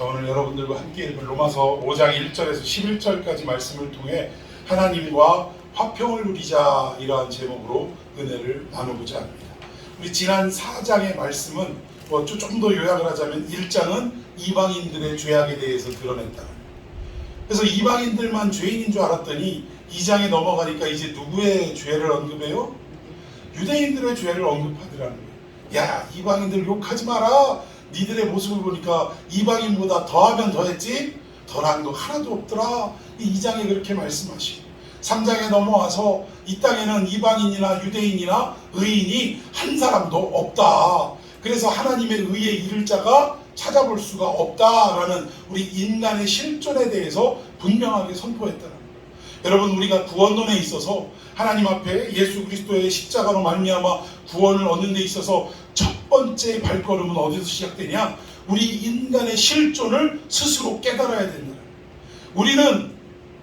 자, 오늘 여러분들과 함께 읽은 로마서 5장 1절에서 11절까지 말씀을 통해 하나님과 화평을 누리자, 이러한 제목으로 은혜를 나누고자 합니다. 우리 지난 4장의 말씀은 좀 더 요약을 하자면 1장은 이방인들의 죄악에 대해서 드러냈다. 그래서 이방인들만 죄인인 줄 알았더니 2장에 넘어가니까 이제 누구의 죄를 언급해요? 유대인들의 죄를 언급하더라는 거예요. 야, 이방인들 욕하지 마라. 니들의 모습을 보니까 이방인보다 더하면 더했지 덜한 거 하나도 없더라. 이 2장에 그렇게 말씀하시고 3장에 넘어와서 이 땅에는 이방인이나 유대인이나 의인이 한 사람도 없다. 그래서 하나님의 의에 이를 자가 찾아볼 수가 없다라는 우리 인간의 실존에 대해서 분명하게 선포했다는 거예요. 여러분, 우리가 구원론에 있어서 하나님 앞에 예수 그리스도의 십자가로 말미암아 구원을 얻는 데 있어서 첫 번째 발걸음은 어디서 시작되냐? 우리 인간의 실존을 스스로 깨달아야 된다. 우리는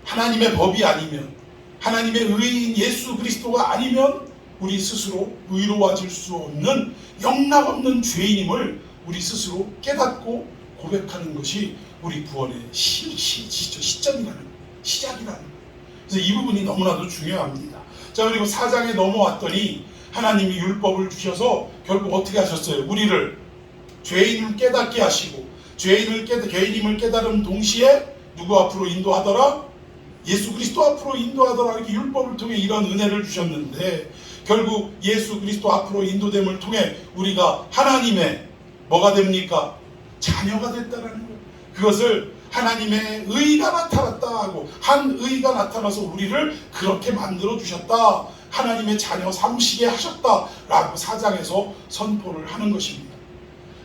하나님의 법이 아니면, 하나님의 의인 예수 그리스도가 아니면 우리 스스로 의로워질 수 없는 영락없는 죄인임을 우리 스스로 깨닫고 고백하는 것이 우리 구원의 시점이라는 거예요. 시작이라는 거예요. 그래서 이 부분이 너무나도 중요합니다. 자, 그리고 4장에 넘어왔더니 하나님이 율법을 주셔서 결국 어떻게 하셨어요? 우리를 죄인을 깨닫게 하시고, 죄인임을 깨달은 동시에 누구 앞으로 인도하더라? 예수 그리스도 앞으로 인도하더라. 이렇게 율법을 통해 이런 은혜를 주셨는데, 결국 예수 그리스도 앞으로 인도됨을 통해 우리가 하나님의 뭐가 됩니까? 자녀가 됐다라는 거예요. 그것을 하나님의 의가 나타났다 하고, 한 의가 나타나서 우리를 그렇게 만들어 주셨다, 하나님의 자녀 삼시게 하셨다라고 4장에서 선포를 하는 것입니다.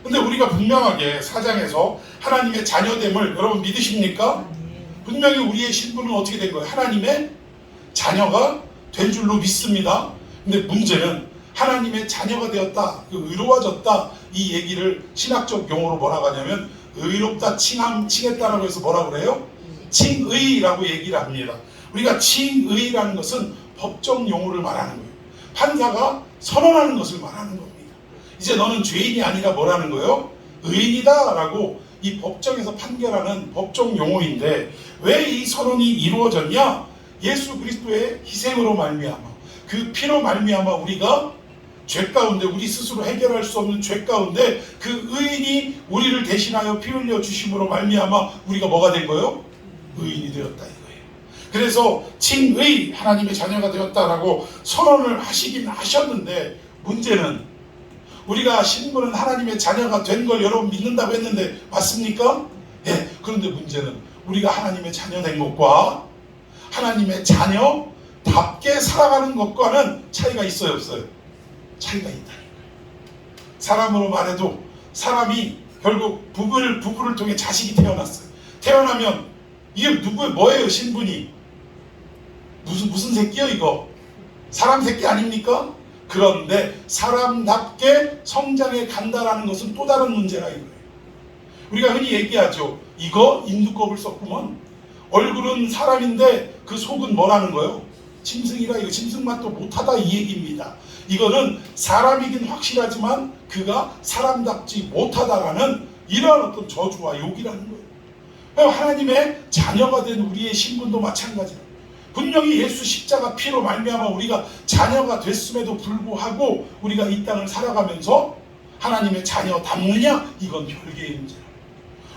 근데 우리가 분명하게 4장에서 하나님의 자녀됨을 여러분 믿으십니까? 분명히 우리의 신분은 어떻게 된 거예요? 하나님의 자녀가 된 줄로 믿습니다. 근데 문제는 하나님의 자녀가 되었다, 의로워졌다, 이 얘기를 신학적 용어로 뭐라고 하냐면 의롭다 칭했다라고 해서 뭐라고 그래요? 칭의라고 얘기를 합니다. 우리가 칭의라는 것은 법정 용어를 말하는 거예요. 판사가 선언하는 것을 말하는 겁니다. 이제 너는 죄인이 아니라 뭐라는 거예요? 의인이다 라고 이 법정에서 판결하는 법정 용어인데, 왜 이 선언이 이루어졌냐? 예수 그리스도의 희생으로 말미암아, 그 피로 말미암아 우리가 죄 가운데, 우리 스스로 해결할 수 없는 죄 가운데 그 의인이 우리를 대신하여 피 흘려 주심으로 말미암아 우리가 뭐가 된 거예요? 의인이 되었다 이거예요. 그래서 칭의, 하나님의 자녀가 되었다라고 선언을 하시긴 하셨는데, 문제는 우리가 신분은 하나님의 자녀가 된 걸 여러분 믿는다고 했는데 맞습니까? 예. 그런데 문제는 우리가 하나님의 자녀 된 것과 하나님의 자녀답게 살아가는 것과는 차이가 있어요, 없어요? 차이가 있다는 거예요. 사람으로 말해도 사람이 결국 부부를 통해 자식이 태어났어요. 태어나면 이게 뭐예요? 신분이 무슨 새끼요 이거? 사람 새끼 아닙니까? 그런데 사람답게 성장해 간다라는 것은 또 다른 문제라 이거예요. 우리가 흔히 얘기하죠. 이거 인두껍을 섞으면 얼굴은 사람인데 그 속은 뭐라는 거예요? 짐승이라, 이거 짐승 맛도 못하다 이 얘기입니다. 이거는 사람이긴 확실하지만 그가 사람답지 못하다라는 이러한 어떤 저주와 욕이라는 거예요. 하나님의 자녀가 된 우리의 신분도 마찬가지예요. 분명히 예수 십자가 피로 말미암아 우리가 자녀가 됐음에도 불구하고 우리가 이 땅을 살아가면서 하나님의 자녀답느냐? 이건 별개의 문제예요.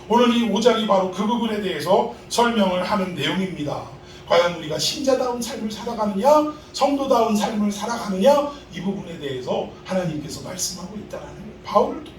오늘 이 5장이 바로 그 부분에 대해서 설명을 하는 내용입니다. 과연 우리가 신자다운 삶을 살아가느냐, 성도다운 삶을 살아가느냐, 이 부분에 대해서 하나님께서 말씀하고 있다는 거예요. 바울을 통해.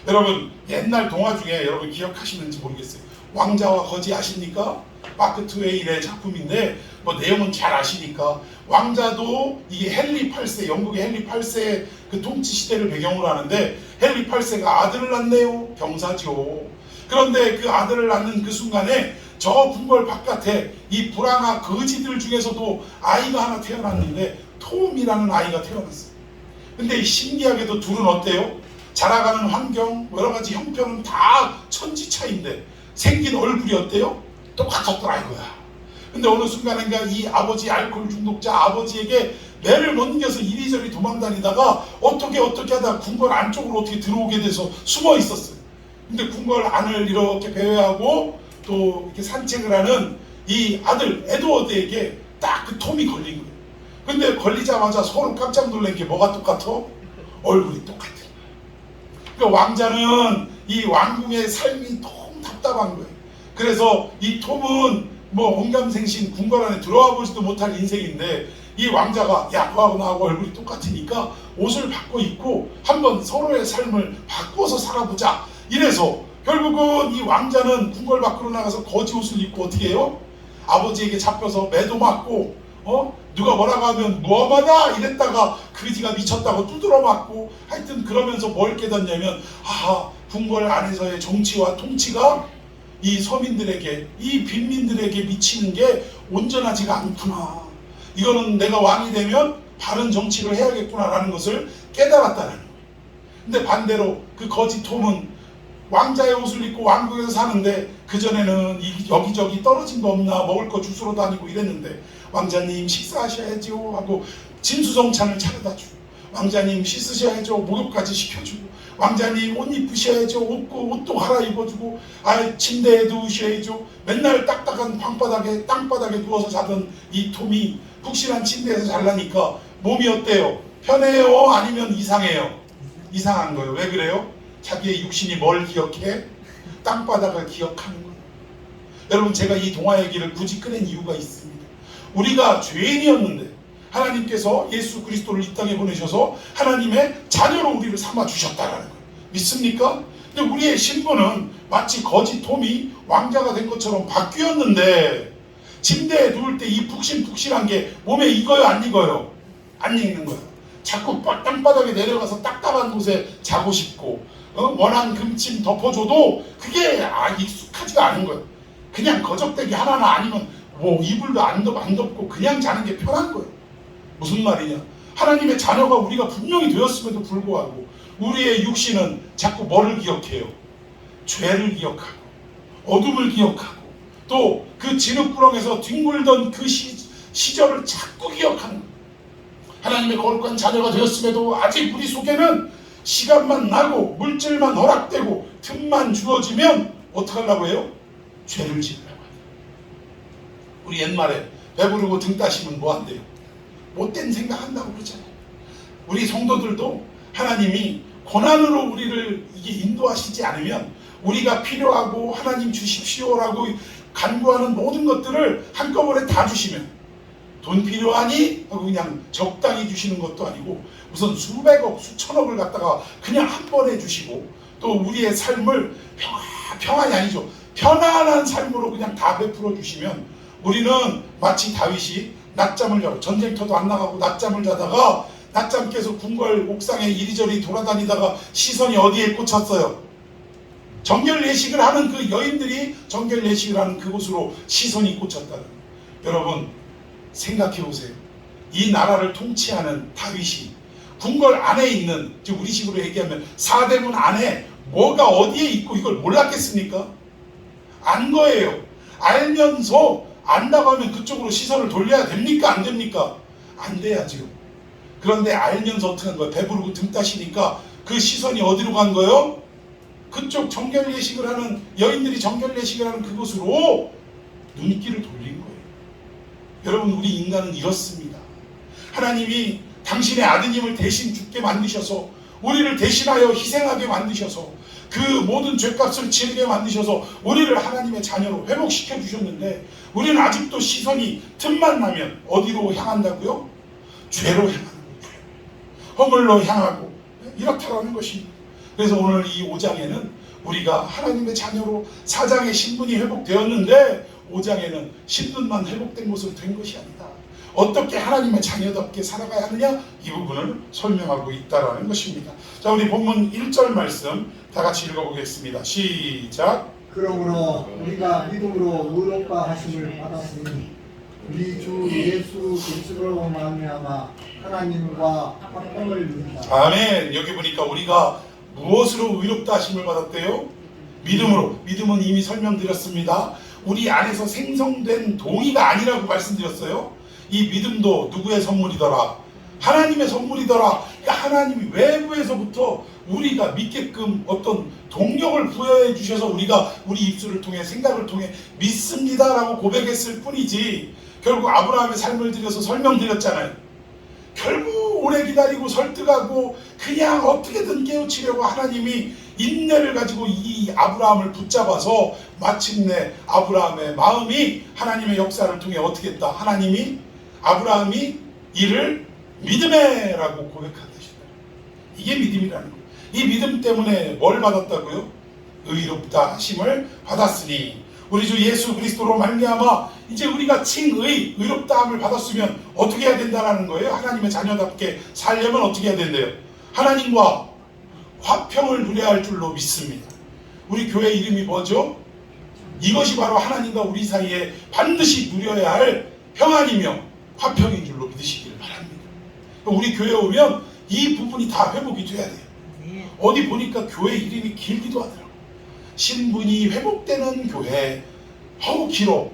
여러분, 옛날 동화 중에 여러분 기억하시는지 모르겠어요. 왕자와 거지 아십니까? 마크 트웨인의 작품인데 내용은 잘 아시니까, 왕자도 이게 헨리 8세, 영국의 헨리 8세의 그 통치 시대를 배경으로 하는데, 헨리 8세가 아들을 낳네요. 병사죠. 그런데 그 아들을 낳는 그 순간에 저 궁궐 바깥에 이 불황아 거지들 중에서도 아이가 하나 태어났는데 톰이라는 아이가 태어났어요. 근데 신기하게도 둘은 어때요? 자라가는 환경, 여러가지 형편은 다 천지 차이인데 생긴 얼굴이 어때요? 똑같았더라 이거야. 근데 어느 순간인가 이 아버지, 알코올 중독자 아버지에게 매를 넘겨서 이리저리 도망다니다가 어떻게 하다 궁궐 안쪽으로 어떻게 들어오게 돼서 숨어 있었어요. 근데 궁궐 안을 이렇게 배회하고 또 이렇게 산책을 하는 이 아들 에드워드에게 딱 그 톰이 걸린 거예요. 근데 걸리자마자 서로 깜짝 놀란 게 뭐가 똑같아? 얼굴이 똑같은 거예요. 그러니까 왕자는 이 왕궁의 삶이 너무 답답한 거예요. 그래서 이 톰은 뭐 언감생신 궁궐 안에 들어와 보지도 못할 인생인데 이 왕자가 야 너하고 나하고 얼굴이 똑같으니까 옷을 바꿔 입고 한번 서로의 삶을 바꿔서 살아보자 이래서 결국은 이 왕자는 궁궐 밖으로 나가서 거지 옷을 입고 어떻게 해요? 아버지에게 잡혀서 매도 맞고 누가 뭐라고 하면 무엄하다 이랬다가 그지가 미쳤다고 두드러 맞고 하여튼 그러면서 뭘 깨닫냐면 궁궐 안에서의 정치와 통치가 이 서민들에게 이 빈민들에게 미치는 게 온전하지가 않구나. 이거는 내가 왕이 되면 바른 정치를 해야겠구나 라는 것을 깨달았다는 거예요. 근데 반대로 그 거지 톰은 왕자의 옷을 입고 왕국에서 사는데 그전에는 여기저기 떨어진 거 없나 먹을 거 주스러 다니고 이랬는데 왕자님 식사하셔야죠 하고 진수성찬을 차려다 주고 왕자님 씻으셔야죠 목욕까지 시켜주고 왕자님 옷 입으셔야죠 옷도 갈아입어주고 침대에 누우셔야죠. 맨날 딱딱한 땅바닥에 누워서 자던 이 톰이 푹신한 침대에서 잘라니까 몸이 어때요? 편해요? 아니면 이상해요? 이상한 거예요. 왜 그래요? 자기의 육신이 뭘 기억해? 땅바닥을 기억하는 거예요. 여러분 제가 이 동화 얘기를 굳이 꺼낸 이유가 있습니다. 우리가 죄인이었는데 하나님께서 예수 그리스도를 이 땅에 보내셔서 하나님의 자녀로 우리를 삼아 주셨다라는 거예요. 믿습니까? 근데 우리의 신분은 마치 거지 톰이 왕자가 된 것처럼 바뀌었는데 침대에 누울 때 이 푹신푹신한 게 몸에 익어요 안 익어요? 안 익는 거예요. 자꾸 땅바닥에 내려가서 딱딱한 곳에 자고 싶고 원한 금침 덮어줘도 그게 익숙하지가 않은 거예요. 그냥 거적대기 하나나 아니면 뭐 이불도 안 덮고 그냥 자는 게 편한 거예요. 무슨 말이냐? 하나님의 자녀가 우리가 분명히 되었음에도 불구하고 우리의 육신은 자꾸 뭐를 기억해요? 죄를 기억하고 어둠을 기억하고 또 그 진흙구렁에서 뒹굴던 그 시절을 자꾸 기억하는 거예요. 하나님의 거룩한 자녀가 되었음에도 아직 우리 속에는 시간만 나고 물질만 허락되고 틈만 주어지면 어떡하려고 해요? 죄를 지으려고 해요. 우리 옛말에 배부르고 등 따시면 뭐 한대요? 못된 생각한다고 그러잖아요. 우리 성도들도 하나님이 고난으로 우리를 인도하시지 않으면 우리가 필요하고 하나님 주십시오라고 간구하는 모든 것들을 한꺼번에 다 주시면 돈 필요하니? 하고 그냥 적당히 주시는 것도 아니고 우선 수백억 수천억을 갖다가 그냥 한 번에 주시고 또 우리의 삶을 평안이 아니죠. 편안한 삶으로 그냥 다 베풀어 주시면 우리는 마치 다윗이 낮잠을 자고 전쟁터도 안 나가고 낮잠을 자다가 낮잠 깨서 궁궐 옥상에 이리저리 돌아다니다가 시선이 어디에 꽂혔어요? 정결 예식을 하는 그 여인들이 정결 예식을 하는 그곳으로 시선이 꽂혔다는. 여러분 생각해 보세요. 이 나라를 통치하는 다윗이 궁궐 안에 있는, 즉 우리식으로 얘기하면 사대문 안에 뭐가 어디에 있고 이걸 몰랐겠습니까? 안 거예요. 알면서 안다고 하면 그쪽으로 시선을 돌려야 됩니까? 안 됩니까? 안 돼야죠. 그런데 알면서 어떻게 한 거예요? 배부르고 등 따시니까 그 시선이 어디로 간 거예요? 그쪽 정결 예식을 하는 여인들이 정결 예식을 하는 그곳으로 눈길을 돌린 거예요. 여러분 우리 인간은 이렇습니다. 하나님이 당신의 아드님을 대신 죽게 만드셔서 우리를 대신하여 희생하게 만드셔서 그 모든 죄값을 치르게 만드셔서 우리를 하나님의 자녀로 회복시켜 주셨는데 우리는 아직도 시선이 틈만 나면 어디로 향한다고요? 죄로 향하는 거예요. 허물로 향하고 이렇다라는 것입니다. 그래서 오늘 이 5장에는 우리가 하나님의 자녀로 4장의 신분이 회복되었는데 5장에는 신분만 회복된 것으로 된 것이 아니다. 어떻게 하나님의 자녀답게 살아가야 하느냐? 이 부분을 설명하고 있다라는 것입니다. 자, 우리 본문 1절 말씀 다 같이 읽어보겠습니다. 시작. 그러므로 우리가 믿음으로 의롭다 하심을 받았으니 우리 주 예수 그리스도로 말미암아 하나님과 화평을 누린다. 아멘. 여기 보니까 우리가 무엇으로 의롭다 하심을 받았대요? 믿음으로. 믿음은 이미 설명드렸습니다. 우리 안에서 생성된 동의가 아니라고 말씀드렸어요. 이 믿음도 누구의 선물이더라? 하나님의 선물이더라. 그러니까 하나님이 외부에서부터 우리가 믿게끔 어떤 동력을 부여해 주셔서 우리가 우리 입술을 통해 생각을 통해 믿습니다라고 고백했을 뿐이지, 결국 아브라함의 삶을 들여서 설명드렸잖아요. 결국 오래 기다리고 설득하고 그냥 어떻게든 깨우치려고 하나님이 인내를 가지고 이 아브라함을 붙잡아서 마침내 아브라함의 마음이 하나님의 역사를 통해 어떻게 했다? 하나님이 아브라함이 이를 믿음에라고 고백하셨다. 이게 믿음이라는 거예요. 이 믿음 때문에 뭘 받았다고요? 의롭다 하심을 받았으니, 우리 주 예수 그리스도로 말미암아 이제 우리가 칭의, 의롭다함을 받았으면 어떻게 해야 된다는 거예요? 하나님의 자녀답게 살려면 어떻게 해야 된대요? 하나님과 화평을 누려야 할 줄로 믿습니다. 우리 교회 이름이 뭐죠? 이것이 바로 하나님과 우리 사이에 반드시 누려야 할 평안이며 화평인 줄로 믿으시기를 바랍니다. 우리 교회에 오면 이 부분이 다 회복이 돼야 돼요. 어디 보니까 교회 이름이 길기도 하더라고요. 신분이 회복되는 교회. 길어.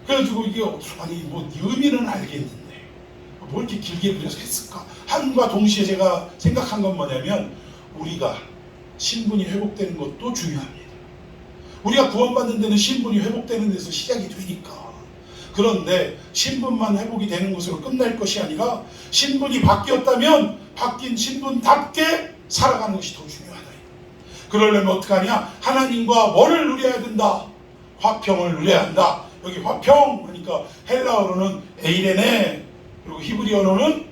그래가지고 이게 아니 뭐 의미는 알겠는데 뭐 이렇게 길게 그려서 했을까? 한과 동시에 제가 생각한 건 뭐냐면, 우리가 신분이 회복되는 것도 중요합니다. 우리가 구원받는 데는 신분이 회복되는 데서 시작이 되니까. 그런데 신분만 회복이 되는 것으로 끝날 것이 아니라 신분이 바뀌었다면 바뀐 신분답게 살아가는 것이 더 중요하다. 그러려면 어떻게 하냐? 하나님과 뭐를 누려야 된다? 화평을 누려야 한다. 여기 화평 하니까 헬라어로는 에이레네, 그리고 히브리어로는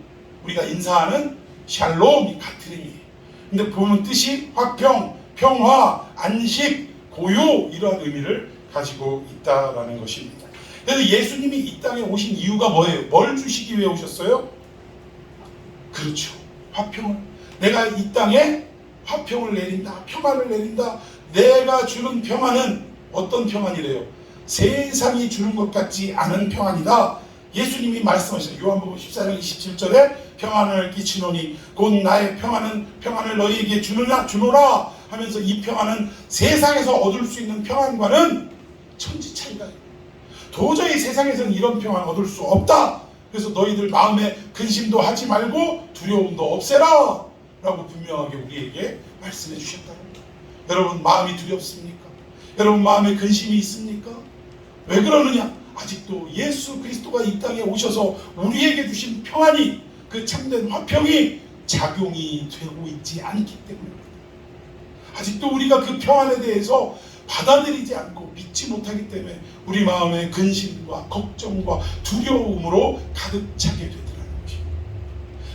우리가 인사하는 샬롬이 같은 의미예요. 근데 보면 뜻이 화평, 평화, 안식, 고요, 이러한 의미를 가지고 있다라는 것입니다. 그래서 예수님이 이 땅에 오신 이유가 뭐예요? 뭘 주시기 위해 오셨어요? 그렇죠. 화평을. 내가 이 땅에 화평을 내린다. 평안을 내린다. 내가 주는 평안은 어떤 평안이래요? 세상이 주는 것 같지 않은 평안이다. 예수님이 말씀하셨어요. 요한복음 14장 27절에 평안을 끼치노니 곧 나의 평안을 너희에게 주노라 하면서, 이 평안은 세상에서 얻을 수 있는 평안과는 천지 차이가 있어요. 도저히 세상에서는 이런 평안 얻을 수 없다. 그래서 너희들 마음에 근심도 하지 말고 두려움도 없애라 라고 분명하게 우리에게 말씀해 주셨다는 거예요. 여러분 마음이 두렵습니까? 여러분 마음에 근심이 있습니까? 왜 그러느냐? 아직도 예수 그리스도가 이 땅에 오셔서 우리에게 주신 평안이, 그 참된 화평이 작용이 되고 있지 않기 때문입니다. 아직도 우리가 그 평안에 대해서 받아들이지 않고 믿지 못하기 때문에 우리 마음에 근심과 걱정과 두려움으로 가득 차게 되더라는 것입니다.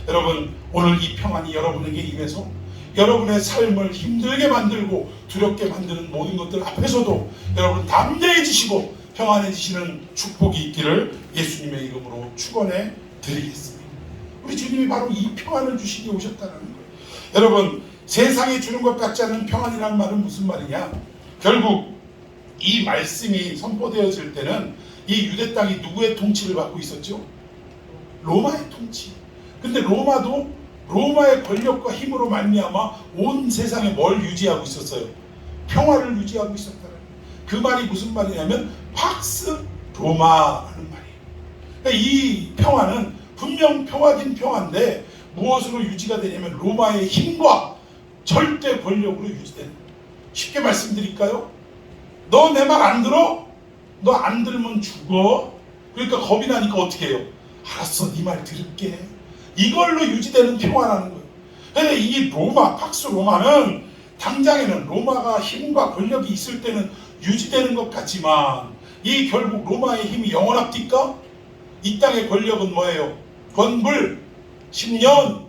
여러분, 오늘 이 평안이 여러분에게 임해서 여러분의 삶을 힘들게 만들고 두렵게 만드는 모든 것들 앞에서도 여러분 담대해지시고 평안해지시는 축복이 있기를 예수님의 이름으로 축원해 드리겠습니다. 우리 주님이 바로 이 평안을 주시기 오셨다는 거예요. 여러분, 세상이 주는 것 같지 않은 평안이라는 말은 무슨 말이냐? 결국 이 말씀이 선포되어질 때는 이 유대 땅이 누구의 통치를 받고 있었죠? 로마의 통치. 근데 로마도 로마의 권력과 힘으로 말미암아 온 세상에 뭘 유지하고 있었어요? 평화를 유지하고 있었다는 거예요. 그 말이 무슨 말이냐면 팍스 로마라는 말이에요. 그러니까 이 평화는 분명 평화긴 평화인데 무엇으로 유지가 되냐면 로마의 힘과 절대 권력으로 유지되는 거예요. 쉽게 말씀드릴까요? 너 내 말 안 들어? 너 안 들으면 죽어. 그러니까 겁이 나니까 어떻게 해요? 알았어, 네 말 들을게. 이걸로 유지되는 평화라는 거예요. 근데 이 로마, 팍스 로마는 당장에는 로마가 힘과 권력이 있을 때는 유지되는 것 같지만 이 결국 로마의 힘이 영원합니까? 이 땅의 권력은 뭐예요? 권불, 10년,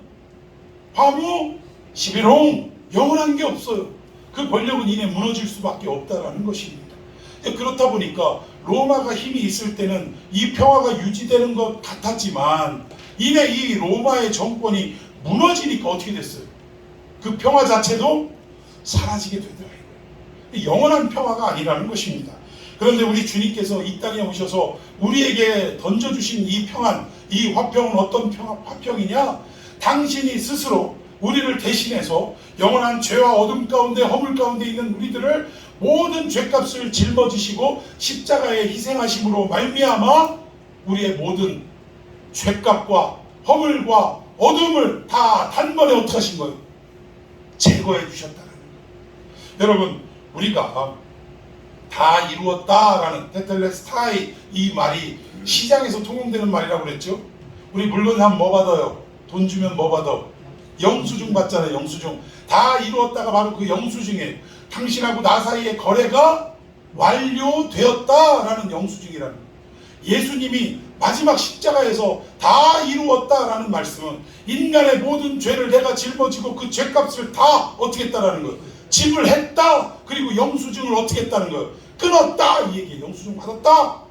화무, 11홍, 영원한 게 없어요. 그 권력은 이내 무너질 수밖에 없다라는 것입니다. 그렇다 보니까 로마가 힘이 있을 때는 이 평화가 유지되는 것 같았지만 이내 이 로마의 정권이 무너지니까 어떻게 됐어요? 그 평화 자체도 사라지게 되더라고요. 영원한 평화가 아니라는 것입니다. 그런데 우리 주님께서 이 땅에 오셔서 우리에게 던져주신 이 평안, 이 화평은 어떤 화평이냐? 당신이 스스로 우리를 대신해서 영원한 죄와 어둠 가운데 허물 가운데 있는 우리들을 모든 죄값을 짊어지시고 십자가에 희생하심으로 말미암아 우리의 모든 죄값과 허물과 어둠을 다 단번에 어떻게 하신 거예요? 제거해 주셨다는 거예요. 여러분, 우리가 다 이루었다라는 테텔레스타이 이 말이 시장에서 통용되는 말이라고 그랬죠. 우리 물건 사면 뭐 받아요? 돈 주면 뭐 받아? 영수증 받잖아요. 영수증. 다 이루었다가 바로 그 영수증이에요. 당신하고 나 사이의 거래가 완료되었다라는 영수증이라는 거예요. 예수님이 마지막 십자가에서 다 이루었다라는 말씀은 인간의 모든 죄를 내가 짊어지고 그 죄값을 다 어떻게 했다라는 거예요. 지불했다. 그리고 영수증을 어떻게 했다는 거예요. 끊었다 이 얘기예요. 영수증 받았다.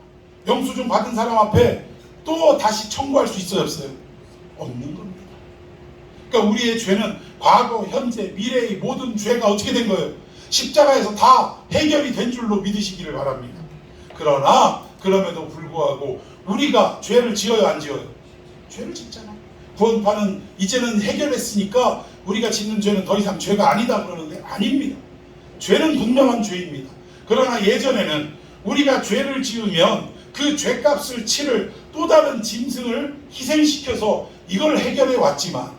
영수증 받은 사람 앞에 또 다시 청구할 수 있어요, 없어요? 없는 겁니다. 그러니까 우리의 죄는 과거, 현재, 미래의 모든 죄가 어떻게 된 거예요? 십자가에서 다 해결이 된 줄로 믿으시기를 바랍니다. 그러나 그럼에도 불구하고 우리가 죄를 지어요, 안 지어요? 죄를 짓잖아. 구원파는 이제는 해결했으니까 우리가 짓는 죄는 더 이상 죄가 아니다 그러는데 아닙니다. 죄는 분명한 죄입니다. 그러나 예전에는 우리가 죄를 지으면 그 죄값을 치를 또 다른 짐승을 희생시켜서 이걸 해결해 왔지만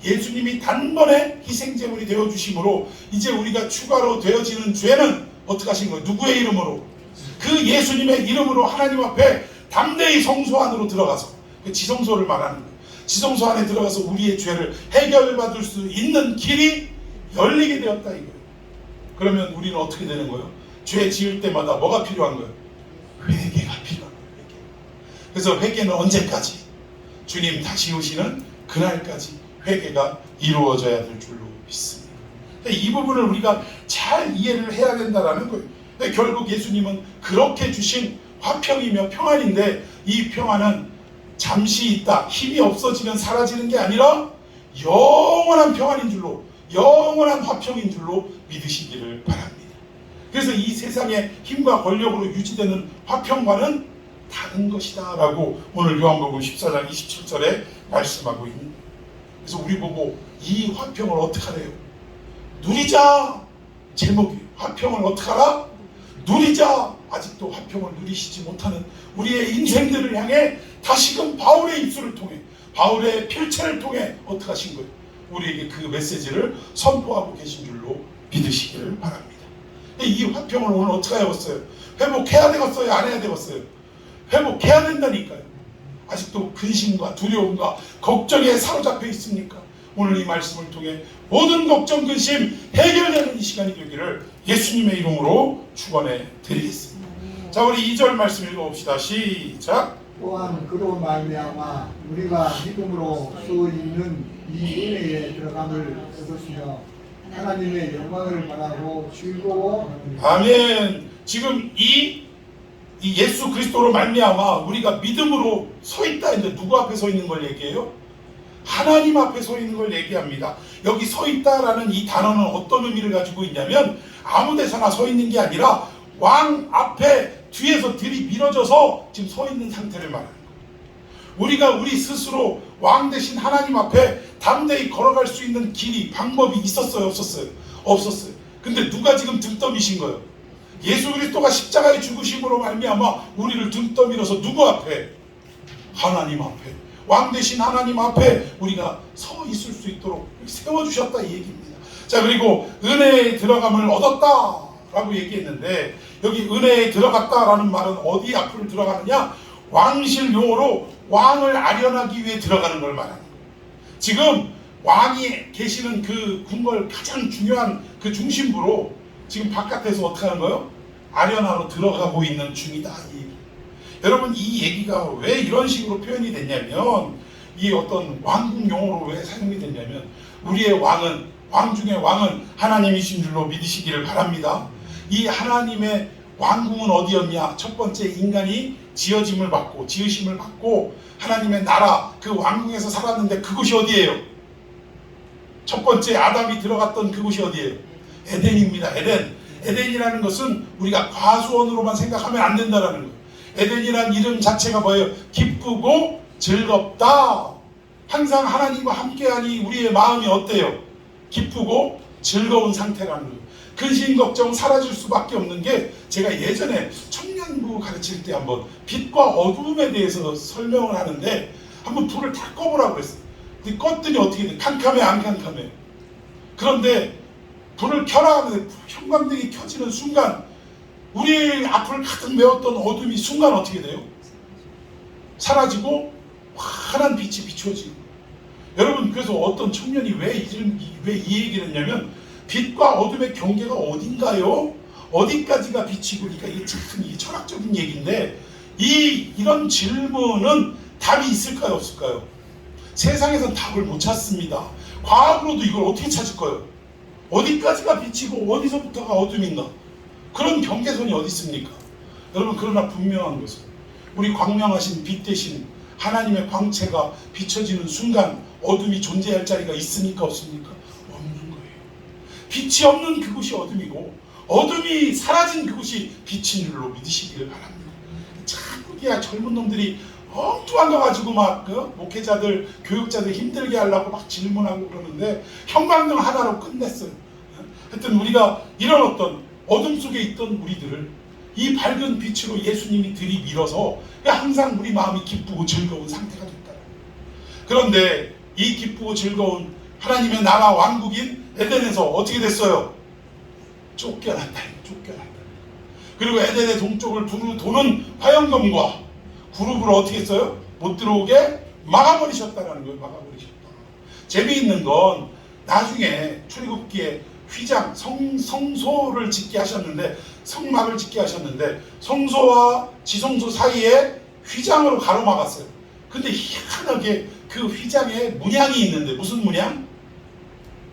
예수님이 단번에 희생제물이 되어주심으로 이제 우리가 추가로 되어지는 죄는 어떻게 하신 거예요? 누구의 이름으로? 그 예수님의 이름으로 하나님 앞에 담대히 성소 안으로 들어가서 그 지성소를 말하는 거예요. 지성소 안에 들어가서 우리의 죄를 해결받을 수 있는 길이 열리게 되었다 이거예요. 그러면 우리는 어떻게 되는 거예요? 죄 지을 때마다 뭐가 필요한 거예요? 회개가 필요한 거예요. 회개. 그래서 회개는 언제까지? 주님 다시 오시는 그날까지 회개가 이루어져야 될 줄로 믿습니다. 이 부분을 우리가 잘 이해를 해야 된다는 거예요. 결국 예수님은 그렇게 주신 화평이며 평안인데 이 평안은 잠시 있다 힘이 없어지면 사라지는 게 아니라 영원한 평안인 줄로, 영원한 화평인 줄로 믿으시기를 바랍니다. 그래서 이 세상의 힘과 권력으로 유지되는 화평과는 다른 것이다 라고 오늘 요한복음 14장 27절에 말씀하고 있는 거예요. 그래서 우리 보고 이 화평을 어떻게 하래요? 누리자. 제목이 화평을 어떻게 하라? 누리자. 아직도 화평을 누리시지 못하는 우리의 인생들을 향해 다시금 바울의 입술을 통해, 바울의 필체를 통해 어떻게 하신 거예요? 우리에게 그 메시지를 선포하고 계신 줄로 믿으시기를 바랍니다. 이 화평을 오늘 어떻게 해봤어요? 회복해야 되겠어요? 안 해야 되겠어요? 회복해야 된다니까요. 아직도 근심과 두려움과 걱정에 사로잡혀 있습니까? 오늘 이 말씀을 통해 모든 걱정, 근심 해결되는 이 시간이 되기를 예수님의 이름으로 축원해 드리겠습니다. 자, 우리 2절 말씀 읽어봅시다. 시작. 또한 그로 말미암아 우리가 믿음으로 수 있는 이 은혜에 들어감을 얻으시며 하나님의 영광을 바라고 즐거워합니다. 아멘. 지금 이 예수 그리스도로 말미암아 우리가 믿음으로 서 있다 했는데 누구 앞에 서 있는 걸 얘기해요? 하나님 앞에 서 있는 걸 얘기합니다. 여기 서 있다라는 이 단어는 어떤 의미를 가지고 있냐면 아무 데서나 서 있는 게 아니라 왕 앞에 뒤에서 들이밀어져서 지금 서 있는 상태를 말하는 거예요. 우리가 우리 스스로 왕 대신 하나님 앞에 담대히 걸어갈 수 있는 길이, 방법이 있었어요? 없었어요? 없었어요. 근데 누가 지금 등 떠미신 거예요? 예수 그리스도가 십자가에 죽으심으로 말미암아 우리를 등 떠밀어서 누구 앞에? 하나님 앞에. 왕 대신 하나님 앞에 우리가 서 있을 수 있도록 세워주셨다 이 얘기입니다. 자, 그리고 은혜에 들어감을 얻었다라고 얘기했는데 여기 은혜에 들어갔다라는 말은 어디 앞으로 들어가느냐? 왕실 용어로 왕을 아련하기 위해 들어가는 걸 말하는 거예요. 지금 왕이 계시는 그 궁궐 가장 중요한 그 중심부로 지금 바깥에서 어떻게 하는 거예요? 아련하러 들어가고 있는 중이다 이 얘기. 여러분, 이 얘기가 왜 이런 식으로 표현이 됐냐면 이 어떤 왕궁 용어로 왜 사용이 됐냐면 우리의 왕은, 왕 중의 왕은 하나님이신 줄로 믿으시기를 바랍니다. 이 하나님의 왕궁은 어디였냐? 첫 번째, 인간이 지으심을 받고 하나님의 나라, 그 왕궁에서 살았는데 그곳이 어디예요? 첫 번째 아담이 들어갔던 그곳이 어디예요? 에덴입니다. 에덴. 에덴이라는 것은 우리가 과수원으로만 생각하면 안 된다라는 거예요. 에덴이라는 이름 자체가 뭐예요? 기쁘고 즐겁다. 항상 하나님과 함께하니 우리의 마음이 어때요? 기쁘고 즐거운 상태라는 거예요. 근심 걱정 사라질 수밖에 없는 게, 제가 예전에 청년부 가르칠 때 한번 빛과 어두움에 대해서 설명을 하는데 한번 불을 다 꺼보라고 그랬어요. 근데 껐더니 어떻게 돼? 캄캄해 안 캄캄해? 그런데 불을 켜라 하는데 형광등이 켜지는 순간 우리 앞을 가득 메웠던 어둠이 순간 어떻게 돼요? 사라지고 환한 빛이 비추어지고. 여러분, 그래서 어떤 청년이 왜 이 얘기를 했냐면, 빛과 어둠의 경계가 어딘가요? 어디까지가 빛이고, 그러니까 이게 참 이게 철학적인 얘기인데, 이런 질문은 답이 있을까요, 없을까요? 세상에선 답을 못 찾습니다. 과학으로도 이걸 어떻게 찾을 거예요? 어디까지가 빛이고 어디서부터가 어둠인가? 그런 경계선이 어디 있습니까? 여러분, 그러나 분명한 것은 우리 광명하신 빛 대신 하나님의 광채가 비춰지는 순간 어둠이 존재할 자리가 있습니까, 없습니까? 없는 거예요. 빛이 없는 그곳이 어둠이고 어둠이 사라진 그곳이 빛인 줄로 믿으시기를 바랍니다. 자꾸 젊은 놈들이 엉뚱한 거 가지고 막 목회자들, 교육자들 힘들게 하려고 막 질문하고 그러는데 형광등 하나로 끝냈어요. 하여튼 우리가 이런 어떤 어둠 속에 있던 우리들을 이 밝은 빛으로 예수님이 들이밀어서 항상 우리 마음이 기쁘고 즐거운 상태가 됐다. 그런데 이 기쁘고 즐거운 하나님의 나라 왕국인 에덴에서 어떻게 됐어요? 쫓겨났다. 그리고 에덴의 동쪽을 두루 도는 화영검과 그룹을 어떻게 했어요? 못 들어오게 막아버리셨다라는 거예요. 막아버리셨다. 재미있는 건 나중에 출애굽기에 휘장, 성소를 짓게 하셨는데, 성막을 짓게 하셨는데 성소와 지성소 사이에 휘장으로 가로막았어요. 근데 희한하게 그 휘장에 문양이 있는데, 무슨 문양?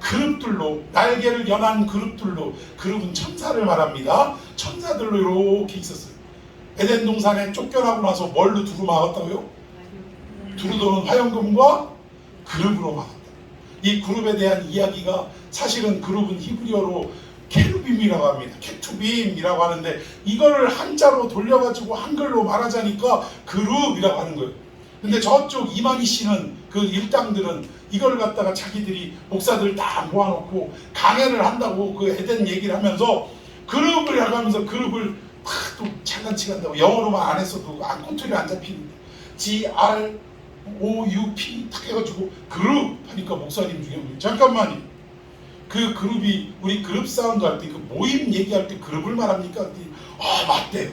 그룹들로, 날개를 연한 그룹들로, 그룹은 천사를 말합니다. 천사들로 이렇게 있었어요. 에덴 동산에 쫓겨나고 나서 뭘로 두루 막았다고요? 두루 도는 화영금과 그룹으로 막았다. 이 그룹에 대한 이야기가 사실은 그룹은 히브리어로 케루빔이라고 합니다. 케투빔이라고 하는데 이거를 한자로 돌려가지고 한글로 말하자니까 그룹이라고 하는 거예요. 근데 저쪽 이만희 씨는 그 일당들은 이걸 갖다가 자기들이 목사들 다 모아놓고 강연을 한다고 그 에덴 얘기를 하면서 그룹을 하면서 그룹을 또 장난치 간다고 영어로만 안 했어도 꼬투리 안 잡히는데 GROUP 딱 해가지고 그룹 하니까 목사님 중에 잠깐만요. 그 그룹이 우리 그룹 사운드 할 때 그 모임 얘기할 때 그룹을 말합니까? 맞대요.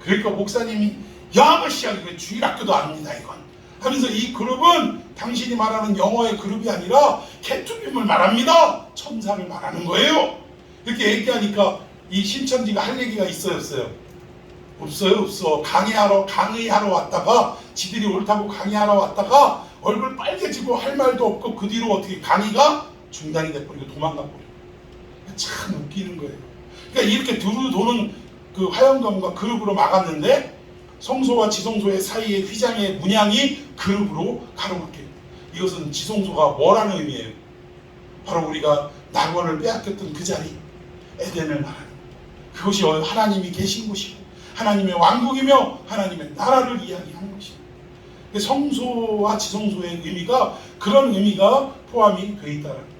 그러니까 목사님이 야 아버씨야 이거 주일학교도 아닙니다 이건 하면서 이 그룹은 당신이 말하는 영어의 그룹이 아니라 케투빔을 말합니다. 천사를 말하는 거예요. 이렇게 얘기하니까 이 신천지가 할 얘기가 있어요, 없어요? 없어. 강의하러 왔다가 지들이 옳다고 강의하러 왔다가 얼굴 빨개지고 할 말도 없고 그 뒤로 어떻게 강의가 중단이 돼버리고 도망가 버려요. 참 웃기는 거예요. 그러니까 이렇게 두루 도는 그 화영검과 그룹으로 막았는데 성소와 지성소의 사이의 휘장의 문양이 그룹으로 가로막혀요. 이것은 지성소가 뭐라는 의미예요? 바로 우리가 낙원을 빼앗겼던 그 자리, 에덴을 말하는 그것이 하나님이 계신 곳이고 하나님의 왕국이며 하나님의 나라를 이야기하는 것입니다. 성소와 지성소의 의미가 그런 의미가 포함이 되어 있다는 거예요.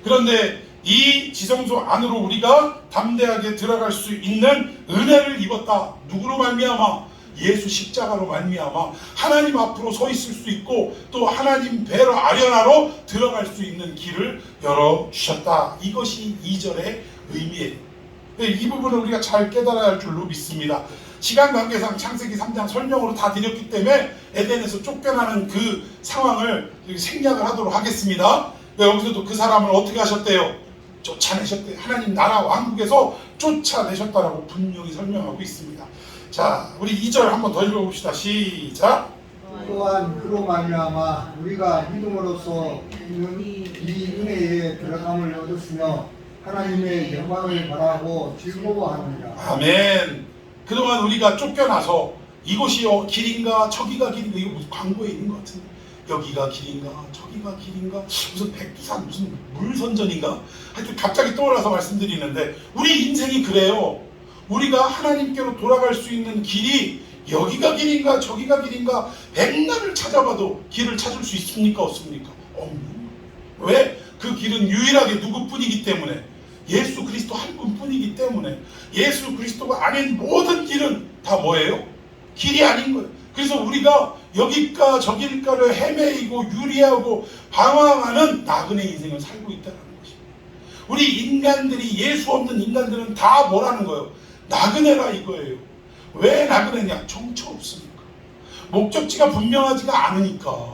그런데 이 지성소 안으로 우리가 담대하게 들어갈 수 있는 은혜를 입었다. 누구로 말미암아? 예수 십자가로 말미암아 하나님 앞으로 서 있을 수 있고 또 하나님 배로 아련하러 들어갈 수 있는 길을 열어주셨다. 이것이 2절의 의미예요. 이 부분을 우리가 잘 깨달아야 할 줄로 믿습니다. 시간 관계상 창세기 3장 설명으로 다 드렸기 때문에 에덴에서 쫓겨나는 그 상황을 생략을 하도록 하겠습니다. 여기서도 그 사람을 어떻게 하셨대요? 쫓아내셨대요. 하나님 나라 왕국에서 쫓아내셨다라고 분명히 설명하고 있습니다. 자, 우리 2절 한번 더 읽어봅시다. 시작. 또한 그로 말미암아 우리가 믿음으로써 있는 이 은혜에 들어감을 얻었으며 하나님의 영광을 바라고 즐거워하느니라. 아멘. 그동안 우리가 쫓겨나서 이곳이 길인가 저기가 길인가 이거 무슨 광고에 있는 것 같은데 여기가 길인가 저기가 길인가 무슨 백두산 무슨 물선전인가 하여튼 갑자기 떠올라서 말씀드리는데 우리 인생이 그래요. 우리가 하나님께로 돌아갈 수 있는 길이 여기가 길인가 저기가 길인가 백날을 찾아봐도 길을 찾을 수 있습니까 없습니까? 없는. 왜? 그 길은 유일하게 누구뿐이기 때문에 예수 그리스도 한 분뿐이기 때문에 예수 그리스도가 아닌 모든 길은 다 뭐예요? 길이 아닌 거예요. 그래서 우리가 여기가 저길가를 헤매이고 유리하고 방황하는 나그네 인생을 살고 있다는 것입니다. 우리 인간들이, 예수 없는 인간들은 다 뭐라는 거예요? 나그네라 이거예요. 왜 나그네냐? 정처 없으니까. 목적지가 분명하지가 않으니까.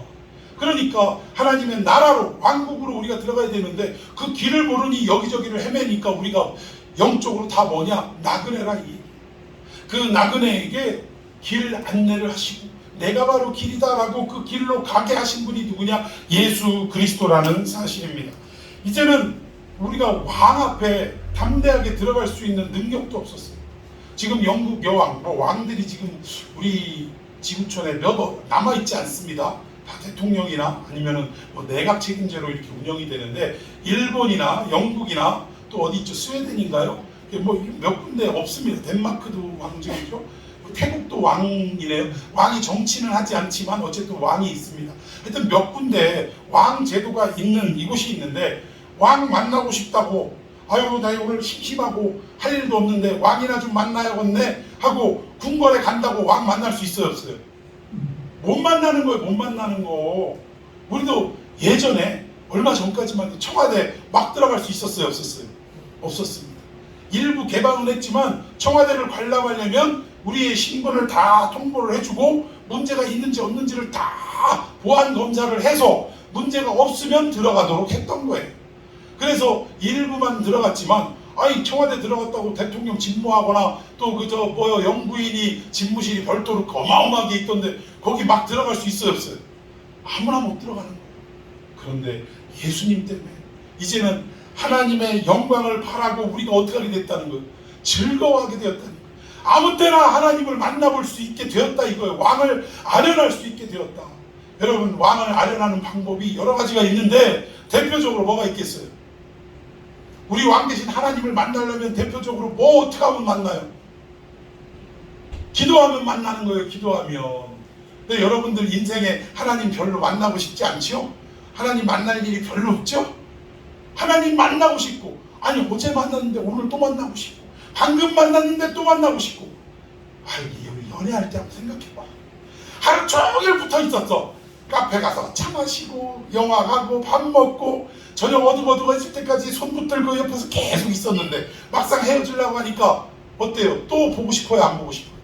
그러니까 하나님의 나라로, 왕국으로 우리가 들어가야 되는데 그 길을 모르니 여기저기를 헤매니까 우리가 영적으로 다 뭐냐? 나그네라 이. 그 나그네에게 길 안내를 하시고 내가 바로 길이다라고 그 길로 가게 하신 분이 누구냐? 예수 그리스도라는 사실입니다. 이제는 우리가 왕 앞에 담대하게 들어갈 수 있는 능력도 없었어요. 지금 영국 여왕, 왕들이 지금 우리 지구촌에 몇 남아있지 않습니다. 다 대통령이나 아니면은 내각 책임제로 이렇게 운영이 되는데, 일본이나 영국이나 또 어디 있죠? 스웨덴인가요? 몇 군데 없습니다. 덴마크도 왕제이죠. 태국도 왕이네요. 왕이 정치는 하지 않지만 어쨌든 왕이 있습니다. 하여튼 몇 군데 왕 제도가 있는 이곳이 있는데, 왕 만나고 싶다고, 아유 나 오늘 심심하고 할 일도 없는데 왕이나 좀 만나야겠네 하고 궁궐에 간다고 왕 만날 수 있어요, 없어요? 못 만나는 거예요. 못 만나는 거. 우리도 예전에 얼마 전까지만 해도 청와대 막 들어갈 수 있었어요, 없었어요? 없었습니다. 일부 개방은 했지만 청와대를 관람하려면 우리의 신분을 다 통보를 해주고 문제가 있는지 없는지를 다 보안 검사를 해서 문제가 없으면 들어가도록 했던 거예요. 그래서 일부만 들어갔지만, 아니 청와대 들어갔다고 대통령 집무하거나 또 영부인이 집무실이 별도로 어마어마하게 있던데 거기 막 들어갈 수 있어요, 없어요? 아무나 못 들어가는 거예요. 그런데 예수님 때문에 이제는 하나님의 영광을 바라고 우리가 어떻게 하게 됐다는 거예요? 즐거워하게 되었다는 거예요. 아무 때나 하나님을 만나볼 수 있게 되었다 이거예요. 왕을 아련할 수 있게 되었다. 여러분, 왕을 아련하는 방법이 여러 가지가 있는데 대표적으로 뭐가 있겠어요? 우리 왕 대신 하나님을 만나려면 대표적으로 뭐 어떻게 하면 만나요? 기도하면 만나는 거예요. 기도하면. 근데 여러분들 인생에 하나님 별로 만나고 싶지 않죠? 하나님 만날 일이 별로 없죠? 하나님 만나고 싶고, 아니 어제 만났는데 오늘 또 만나고 싶고, 방금 만났는데 또 만나고 싶고. 아유, 연애할 때 한번 생각해봐. 하루 종일 붙어 있었어. 카페 가서 차 마시고 영화 가고 밥 먹고 저녁 어둑어둑해질 때까지 손 붙들고 옆에서 계속 있었는데 막상 헤어지려고 하니까 어때요? 또 보고 싶어요? 안 보고 싶어요?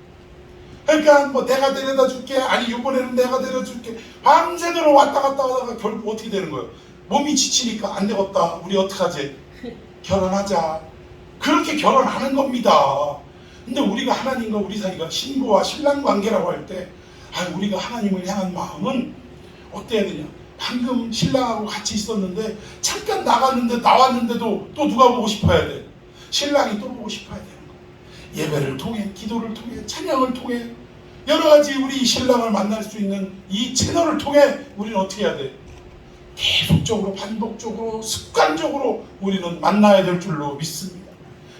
그러니까 뭐 내가 데려다 줄게, 아니 이번에는 내가 데려다 줄게, 밤새도록 왔다 갔다 하다가 결국 어떻게 되는 거예요? 몸이 지치니까 안 되겠다, 우리 어떡하지? 결혼하자. 그렇게 결혼하는 겁니다. 근데 우리가 하나님과 우리 사이가 신부와 신랑 관계라고 할 때, 우리가 하나님을 향한 마음은 어때야 되냐? 방금 신랑하고 같이 있었는데 잠깐 나왔는데도 또 누가 보고 싶어야 돼? 신랑이 또 보고 싶어야 되는 거야. 예배를 통해, 기도를 통해, 찬양을 통해, 여러 가지 우리 신랑을 만날 수 있는 이 채널을 통해 우리는 어떻게 해야 돼? 계속적으로, 반복적으로, 습관적으로 우리는 만나야 될 줄로 믿습니다.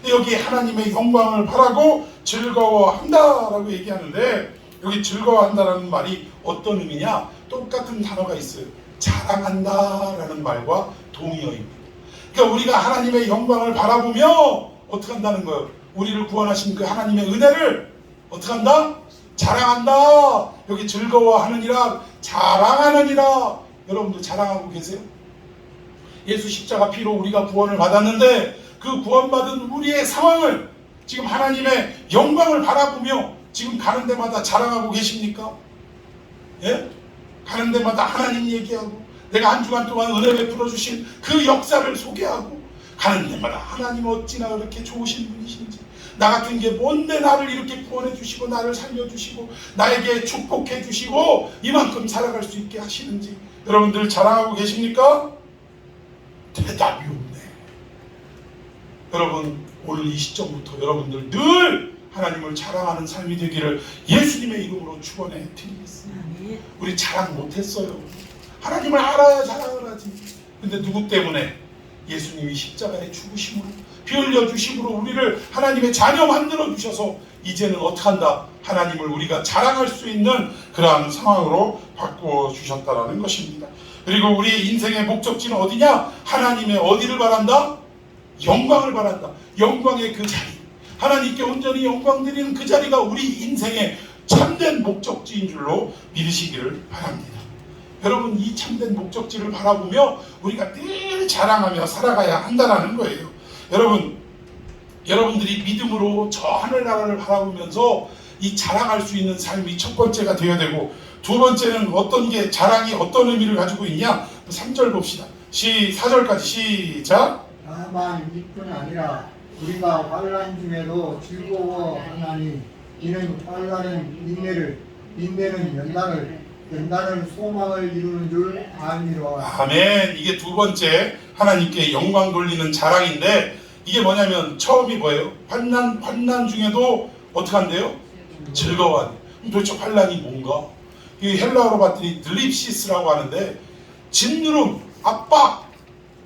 여기 하나님의 영광을 바라고 즐거워한다라고 얘기하는데, 여기 즐거워한다라는 말이 어떤 의미냐? 똑같은 단어가 있어요. 자랑한다라는 말과 동의어입니다. 그러니까 우리가 하나님의 영광을 바라보며 어떻게 한다는 거예요? 우리를 구원하신 그 하나님의 은혜를 어떻게 한다? 자랑한다. 여기 즐거워하느니라, 자랑하느니라. 여러분들 자랑하고 계세요? 예수 십자가 피로 우리가 구원을 받았는데 그 구원받은 우리의 상황을 지금 하나님의 영광을 바라보며 지금 가는 데마다 자랑하고 계십니까? 예? 가는 데마다 하나님 얘기하고 내가 한 주간 동안 은혜 베풀어 주신 그 역사를 소개하고 가는 데마다 하나님 어찌나 그렇게 좋으신 분이신지, 나 같은 게 뭔데 나를 이렇게 구원해 주시고 나를 살려주시고 나에게 축복해 주시고 이만큼 살아갈 수 있게 하시는지 여러분들 자랑하고 계십니까? 대답이 없네. 여러분, 오늘 이 시점부터 여러분들 늘 하나님을 자랑하는 삶이 되기를 예수님의 이름으로 축원해 드리겠습니다. 우리 자랑 못했어요. 하나님을 알아야 자랑을 하지. 근데 누구 때문에? 예수님이 십자가에 죽으심으로, 피 흘려 주심으로 우리를 하나님의 자녀 만들어 주셔서 이제는 어떻게 한다? 하나님을 우리가 자랑할 수 있는 그러한 상황으로 바꾸어 주셨다라는 것입니다. 그리고 우리 인생의 목적지는 어디냐? 하나님의 어디를 바란다? 영광을 바란다. 영광의 그 자리, 하나님께 온전히 영광 드리는 그 자리가 우리 인생의 참된 목적지인 줄로 믿으시기를 바랍니다. 여러분, 이 참된 목적지를 바라보며 우리가 늘 자랑하며 살아가야 한다는 거예요. 여러분들이 믿음으로 저 하늘나라를 바라보면서 이 자랑할 수 있는 삶이 첫 번째가 되어야 되고, 두 번째는 어떤 게 자랑이 어떤 의미를 가지고 있냐? 3절 봅시다. 4절까지 시작. 다만 이뿐 아니라 우리가 환난 중에도 즐거워하나니 이는 환난은 인내를, 인내는 연단은 소망을 이루는 줄 아미로라. 아멘. 이게 두 번째 하나님께 영광 돌리는 자랑인데, 이게 뭐냐면 처음이 뭐예요? 환난 중에도 어떻게 한대요? 즐거워하네. 도대체 환난이 뭔가? 이 헬라어로 봤더니 들립시스라고 하는데 짓누름, 압박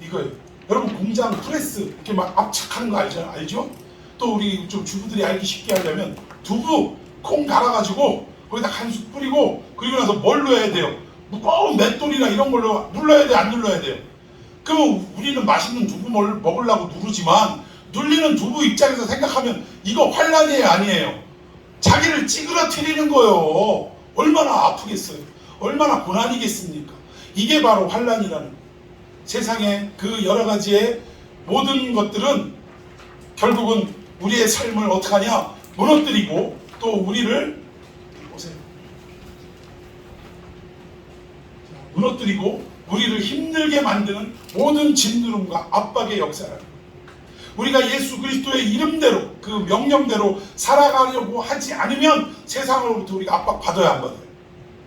이거예요. 여러분, 공장 프레스 이렇게 막 압착하는 거 알죠? 또 우리 좀 주부들이 알기 쉽게 하려면 두부 콩 갈아가지고 거기다 한 숟 뿌리고, 그리고 나서 뭘로 해야 돼요? 무거운 맷돌이나 이런 걸로 눌러야 돼, 안 눌러야 돼요? 그럼 우리는 맛있는 두부 먹으려고 누르지만, 눌리는 두부 입장에서 생각하면 이거 환난이에요, 아니에요? 자기를 찌그러뜨리는 거예요. 얼마나 아프겠어요? 얼마나 고난이겠습니까? 이게 바로 환난이라는 거예요. 세상에 그 여러 가지의 모든 것들은 결국은 우리의 삶을 어떻게 하냐? 무너뜨리고, 또 우리를 보세요. 무너뜨리고 우리를 힘들게 만드는 모든 짓누름과 압박의 역사라는 거예요. 우리가 예수 그리스도의 이름대로, 그 명령대로 살아가려고 하지 않으면 세상으로부터 우리가 압박받아야 안 받아요?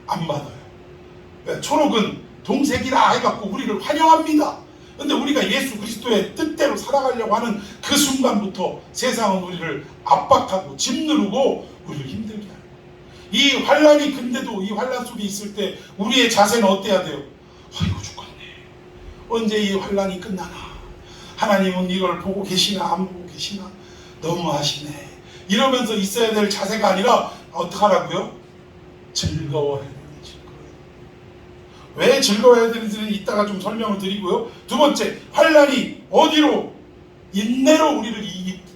안 받아요. 왜? 초록은 동색이라 해갖고 우리를 환영합니다. 근데 우리가 예수 그리스도의 뜻대로 살아가려고 하는 그 순간부터 세상은 우리를 압박하고 짓누르고 우리를 힘들게 하는 거예요. 이 환난이, 근데도 이 환난 속에 있을 때 우리의 자세는 어때야 돼요? 아이고 죽겠네. 언제 이 환난이 끝나나? 하나님은 이걸 보고 계시나 안 보고 계시나? 너무하시네. 이러면서 있어야 될 자세가 아니라 어떡하라고요? 즐거워해야 돼요. 왜 즐거워해야 되는지는 이따가 좀 설명을 드리고요. 두 번째, 환난이 어디로? 인내로 우리를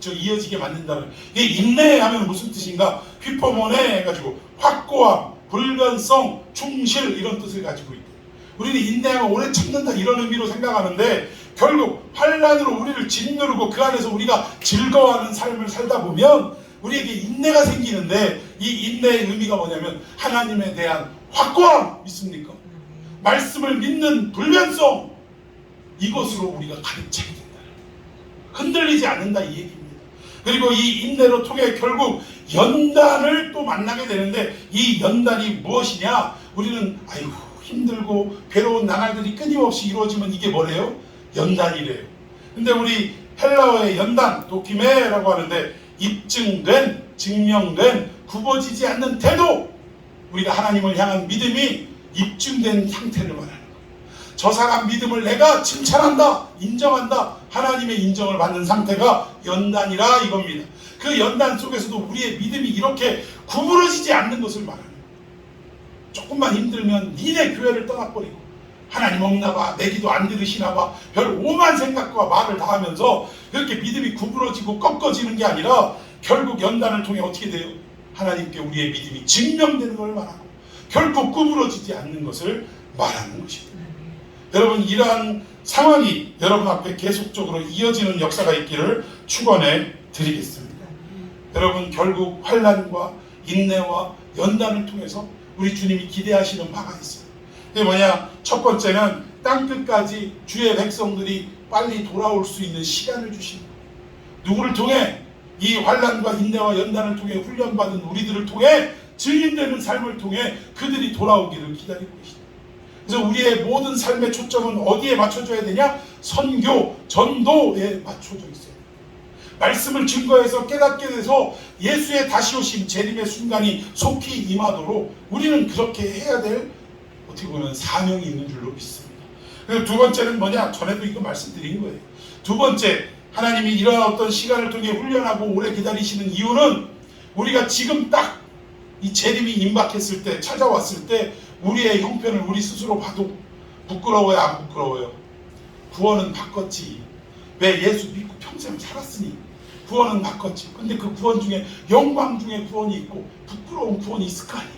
이어지게 만든다는. 이게 인내하면 무슨 뜻인가? 휘퍼모네 해가지고 확고함, 불변성, 충실 이런 뜻을 가지고 있대요. 우리는 인내하면 오래 참는다 이런 의미로 생각하는데, 결국 환난으로 우리를 짓누르고 그 안에서 우리가 즐거워하는 삶을 살다 보면 우리에게 인내가 생기는데, 이 인내의 의미가 뭐냐면 하나님에 대한 확고함, 믿습니까? 말씀을 믿는 불변성, 이것으로 우리가 가득 차게 된다. 흔들리지 않는다 이 얘기입니다. 그리고 이 인내로 통해 결국 연단을 또 만나게 되는데, 이 연단이 무엇이냐? 우리는 아이고 힘들고 괴로운 나날들이 끊임없이 이루어지면 이게 뭐래요? 연단이래요. 근데 우리 헬라어의 연단, 도키메라고 하는데 입증된, 증명된, 굽어지지 않는 태도, 우리가 하나님을 향한 믿음이 입증된 상태를 말하는 거예요. 저 사람 믿음을 내가 칭찬한다, 인정한다, 하나님의 인정을 받는 상태가 연단이라 이겁니다. 그 연단 속에서도 우리의 믿음이 이렇게 구부러지지 않는 것을 말하는 거예요. 조금만 힘들면 니네 교회를 떠나버리고 하나님 없나 봐, 내 기도 안 들으시나 봐, 별 오만 생각과 말을 다 하면서 그렇게 믿음이 구부러지고 꺾어지는 게 아니라 결국 연단을 통해 어떻게 돼요? 하나님께 우리의 믿음이 증명되는 걸 말하고 결코 구부러지지 않는 것을 말하는 것입니다. 여러분, 이러한 상황이 여러분 앞에 계속적으로 이어지는 역사가 있기를 축원해 드리겠습니다. 여러분, 결국 환난과 인내와 연단을 통해서 우리 주님이 기대하시는 바가 있어요. 그게 뭐냐? 첫 번째는 땅끝까지 주의 백성들이 빨리 돌아올 수 있는 시간을 주십니다. 누구를 통해? 이 환난과 인내와 연단을 통해 훈련받은 우리들을 통해, 증인되는 삶을 통해 그들이 돌아오기를 기다리고 계십니다. 그래서 우리의 모든 삶의 초점은 어디에 맞춰져야 되냐? 선교, 전도에 맞춰져 있어요. 말씀을 증거해서 깨닫게 돼서 예수의 다시 오심, 재림의 순간이 속히 임하도록 우리는 그렇게 해야 될, 어떻게 보면 사명이 있는 줄로 믿습니다. 그리고 두 번째는 뭐냐? 전에도 이거 말씀드린 거예요. 두 번째, 하나님이 이러한 어떤 시간을 통해 훈련하고 오래 기다리시는 이유는 우리가 지금 딱 이 재림이 임박했을 때, 찾아왔을 때 우리의 형편을 우리 스스로 봐도 부끄러워요, 안 부끄러워요? 구원은 바꿨지. 왜? 예수 믿고 평생 살았으니. 구원은 바꿨지. 근데 그 구원 중에 영광 중에 구원이 있고 부끄러운 구원이 있을 거 아니에요.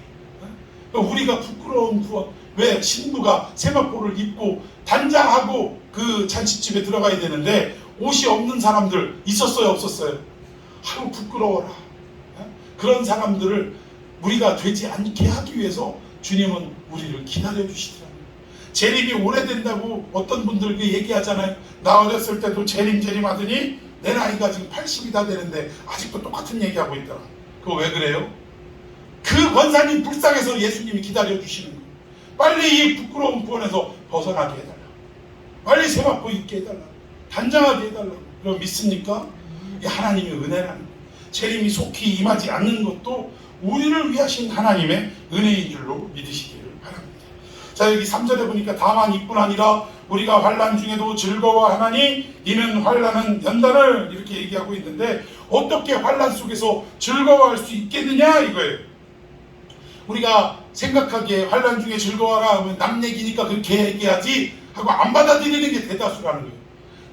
우리가 부끄러운 구원, 왜 신부가 세마포를 입고 단장하고 그 잔치집에 들어가야 되는데 옷이 없는 사람들 있었어요, 없었어요? 아유 부끄러워라. 그런 사람들을 우리가 되지 않게 하기 위해서 주님은 우리를 기다려 주시더라고요. 재림이 오래된다고 어떤 분들 그 얘기하잖아요. 나 어렸을 때도 재림 하더니 내 나이가 지금 80이 다 되는데 아직도 똑같은 얘기하고 있더라. 그거 왜 그래요? 그 권사님 불쌍해서 예수님이 기다려 주시는 거예요. 빨리 이 부끄러운 구원에서 벗어나게 해달라. 빨리 세마포 입게 해달라. 단장하게 해달라. 그럼 믿습니까? 이 하나님의 은혜라는 거예요. 재림이 속히 임하지 않는 것도 우리를 위하신 하나님의 은혜인 줄로 믿으시기를 바랍니다. 자, 여기 3절에 보니까 다만 이뿐 아니라 우리가 환난 중에도 즐거워하나니 이는 환난은 연단을 이렇게 얘기하고 있는데 어떻게 환난 속에서 즐거워할 수 있겠느냐 이거예요. 우리가 생각하기에 환난 중에 즐거워하라 하면 남 얘기니까 그렇게 얘기하지 하고 안 받아들이는 게 대다수라는 거예요.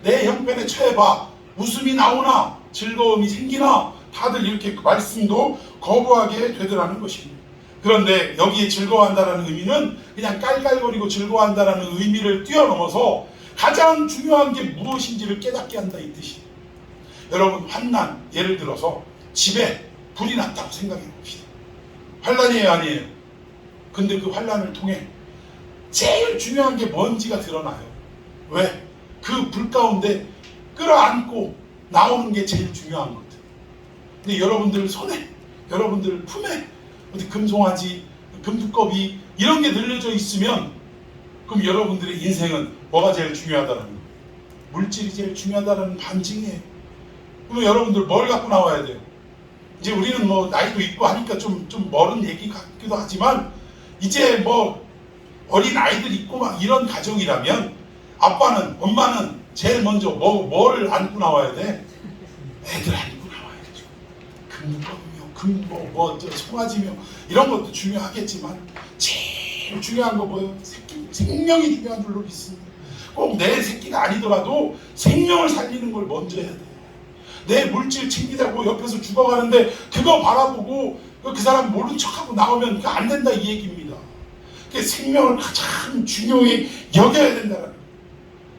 내 형편에 처해봐. 웃음이 나오나 즐거움이 생기나 다들 이렇게 말씀도 거부하게 되더라는 것입니다. 그런데 여기에 즐거워한다라는 의미는 그냥 깔깔거리고 즐거워한다라는 의미를 뛰어넘어서 가장 중요한 게 무엇인지를 깨닫게 한다 이 뜻이에요. 여러분 환난, 예를 들어서 집에 불이 났다고 생각해 봅시다. 환난이에요, 아니에요? 근데 그 환난을 통해 제일 중요한 게 뭔지가 드러나요. 왜? 그 불 가운데 끌어안고 나오는 게 제일 중요한 거거든. 근데 여러분들 손에, 여러분들 품에 어디 금송아지, 금두꺼비 이런 게 늘려져 있으면 그럼 여러분들의 인생은 뭐가 제일 중요하다는 거예요? 물질이 제일 중요하다는 반증이에요. 그러면 여러분들 뭘 갖고 나와야 돼요? 이제 우리는 뭐 나이도 있고 하니까 좀 멀은 얘기 같기도 하지만 이제 뭐 어린 아이들 있고 막 이런 가정이라면 아빠는, 엄마는 제일 먼저 뭘 안고 나와야 돼? 애들 안고 나와야죠. 금두꺼비며, 송아지며 이런 것도 중요하겠지만 제일 중요한 거 뭐예요? 생명이 중요한 줄로 믿습니다. 꼭 내 새끼가 아니더라도 생명을 살리는 걸 먼저 해야 돼. 내 물질 챙기자고 옆에서 죽어가는데 그거 바라보고 그 사람 모른 척하고 나오면 그거 안 된다 이 얘기입니다. 생명을 가장 중요히 여겨야 된다는 거예요.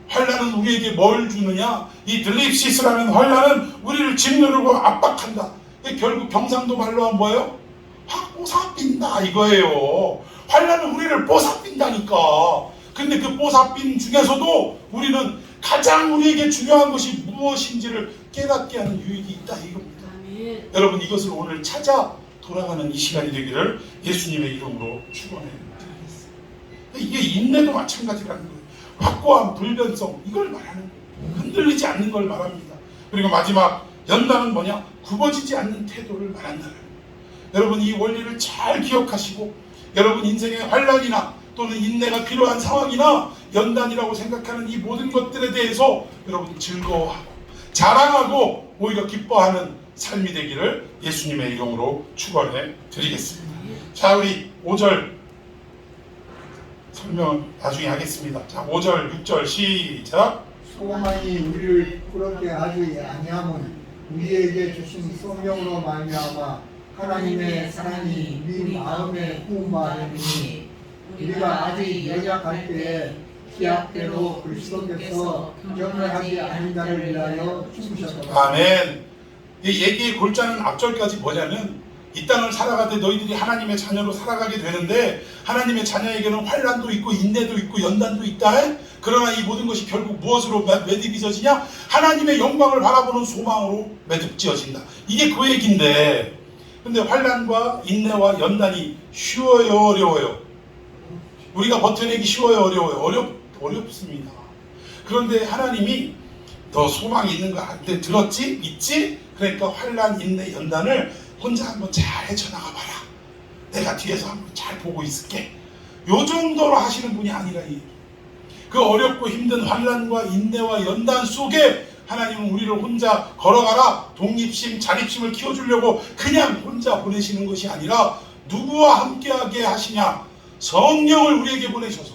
환난은 우리에게 뭘 주느냐? 이 들립시스라는 환난은 우리를 짓누르고 압박한다. 결국 경상도 말로 하면 뭐예요? 확 뽀사핀다 이거예요. 환난은 우리를 뽀사핀다니까. 근데 그 뽀사핀 중에서도 우리는 가장 우리에게 중요한 것이 무엇인지를 깨닫게 하는 유익이 있다 이겁니다. 아멘. 여러분 이것을 오늘 찾아 돌아가는 이 시간이 되기를 예수님의 이름으로 축원해 드리겠습니다. 이게 인내도 마찬가지라는 거예요. 확고한 불변성 이걸 말하는 거예요. 흔들리지 않는 걸 말합니다. 그리고 마지막 연단은 뭐냐? 굽어지지 않는 태도를 말한다는 거예요. 여러분 이 원리를 잘 기억하시고 여러분 인생의 환난이나 또는 인내가 필요한 상황이나 연단이라고 생각하는 이 모든 것들에 대해서 여러분 즐거워하고 자랑하고 오히려 기뻐하는 삶이 되기를 예수님의 이름으로 축원해 드리겠습니다. 자, 우리 5절 설명 나중에 하겠습니다. 자, 5절, 6절 시작. 소망이 우리를 부끄럽게 하지 아니함은 우리에게 주신 성령으로 말미암아 하나님의 사랑이 우리 마음에 부음하였으니 우리가 아직 연약할 때에 기약대로 그리스도께서 경멸하지 않은 자를 위하여 죽으셨다. 아멘. 이 얘기의 골자는 앞절까지 뭐냐면 이 땅을 살아가되 너희들이 하나님의 자녀로 살아가게 되는데 하나님의 자녀에게는 환난도 있고 인내도 있고 연단도 있다. 그러나 이 모든 것이 결국 무엇으로 매듭지어지냐? 하나님의 영광을 바라보는 소망으로 매듭지어진다. 이게 그 얘기인데 근데 환난과 인내와 연단이 쉬워요, 어려워요? 우리가 버텨내기 쉬워요, 어려워요? 어렵습니다. 그런데 하나님이 너 소망이 있는 거 한테 들었지? 믿지? 그러니까 환난, 인내, 연단을 혼자 한번 잘 헤쳐나가봐라. 내가 뒤에서 한번 잘 보고 있을게. 요 정도로 하시는 분이 아니라 그 어렵고 힘든 환난과 인내와 연단 속에 하나님은 우리를 혼자 걸어가라 독립심, 자립심을 키워주려고 그냥 혼자 보내시는 것이 아니라 누구와 함께하게 하시냐? 성령을 우리에게 보내셔서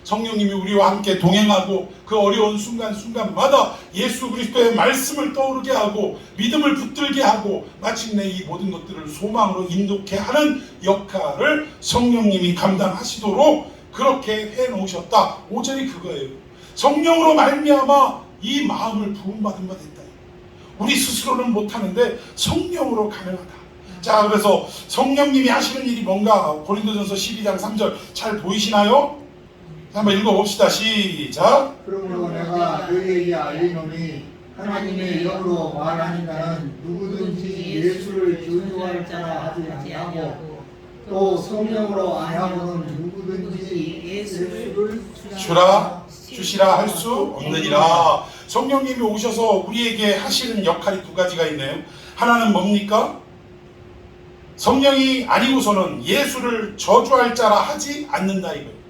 성령님이 우리와 함께 동행하고 그 어려운 순간순간마다 예수 그리스도의 말씀을 떠오르게 하고 믿음을 붙들게 하고 마침내 이 모든 것들을 소망으로 인도케 하는 역할을 성령님이 감당하시도록 그렇게 해놓으셨다. 5절이 그거예요. 성령으로 말미암아 이 마음을 부음받은 바 됐다. 우리 스스로는 못하는데 성령으로 가능하다. 자, 그래서 성령님이 하시는 일이 뭔가 고린도전서 12장 3절 잘 보이시나요? 한번 읽어봅시다. 시작. 그러므로 내가 너희에게 알리노니 하나님의 이름으로 말하는 자는 누구든지 예수를 저주할 자라 하지 아니하고 또 성령으로 아니하고는 누구든지 예수를 주시라 할 수 없느니라. 성령님이 오셔서 우리에게 하시는 역할이 두 가지가 있네요. 하나는 뭡니까? 성령이 아니고서는 예수를 저주할 자라 하지 않는다 이거예요.